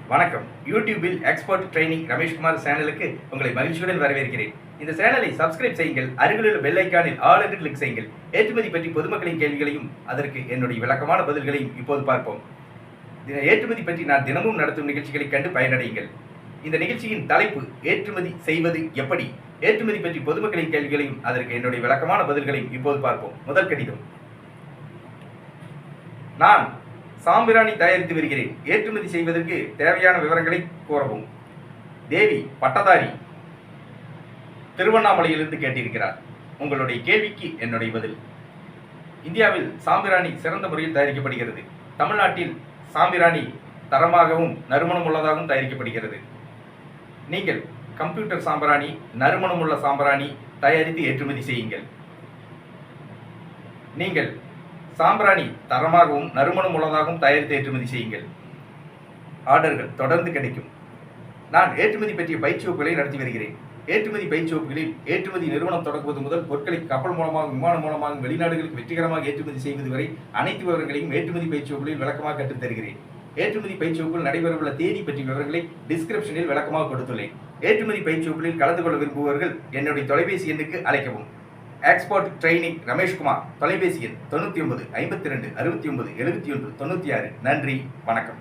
வணக்கம். யூடியூபில் expert training Rameshkumar சேனலுக்கு உங்களை மகிழ்ச்சியுடன் வரவேற்கிறேன். இந்த சேனலை சப்ஸ்கிரைப் செய்யுங்கள். அருகிலுள்ள பெல் ஐக்கானில் ஆல் என்று கிளிக் செய்யுங்கள். ஏற்றுமதி பற்றி பொதுமக்களின் கேள்விகளையும் அதற்கு என்னுடைய விளக்கமான பதில்களையும் இப்போது பார்ப்போம். ஏற்றுமதி பற்றி நான் தினமும் நடத்தும் நிகழ்ச்சிகளை கண்டு பயனடையுங்கள். இந்த நிகழ்ச்சியின் தலைப்பு ஏற்றுமதி செய்வது எப்படி. ஏற்றுமதி பற்றி பொதுமக்களின் கேள்விகளையும் அதற்கு என்னுடைய விளக்கமான பதில்களையும் இப்போது பார்ப்போம். முதல் கடிதம். நான் சாம்பிராணி தயாரித்து வருகிறேன். ஏற்றுமதி செய்வதற்கு தேவையான விவரங்களை கூறவும். தேவி பட்டதாரி, திருவண்ணாமலையிலிருந்து கேட்டிருக்கிறார். உங்களுடைய கேள்விக்கு என்னுடைய பதில். இந்தியாவில் சாம்பிராணி சிறந்த முறையில் தயாரிக்கப்படுகிறது. தமிழ்நாட்டில் சாம்பிராணி தரமாகவும் நறுமணம் உள்ளதாகவும் தயாரிக்கப்படுகிறது. நீங்கள் கம்ப்யூட்டர் சாம்பிராணி, நறுமணம் உள்ள சாம்பிராணி தயாரித்து ஏற்றுமதி செய்யுங்கள். நீங்கள் சாம்பிராணி தரமாகவும் நறுமணம் உள்ளதாகவும் தயாரித்து ஏற்றுமதி செய்யுங்கள். ஆர்டர்கள் தொடர்ந்து கிடைக்கும். நான் ஏற்றுமதி பற்றிய பயிற்சி வகுப்புகளை நடத்தி வருகிறேன். ஏற்றுமதி பயிற்சி வகுப்புகளில் ஏற்றுமதி நிறுவனம் தொடங்குவது முதல் பொருட்களை கப்பல் மூலமாக, விமானம் மூலமாக வெளிநாடுகளுக்கு வெற்றிகரமாக ஏற்றுமதி செய்வது வரை அனைத்து விவரங்களையும் ஏற்றுமதி பயிற்சி வகுப்புகளில் விளக்கமாக கற்றுத் தருகிறேன். ஏற்றுமதி பயிற்சி வகுப்புகள் நடைபெறவுள்ள தேதி பற்றிய விவரங்களை டிஸ்கிரிப்ஷனில் விளக்கமாக கொடுத்துள்ளேன். ஏற்றுமதி பயிற்சி வகுப்புகளில் கலந்து கொள்ள விரும்புபவர்கள் என்னுடைய தொலைபேசி எண்ணுக்கு அழைக்கவும். Expert training Rameshkumar. தொலைபேசி எண் 99 52 69 71 96. நன்றி, வணக்கம்.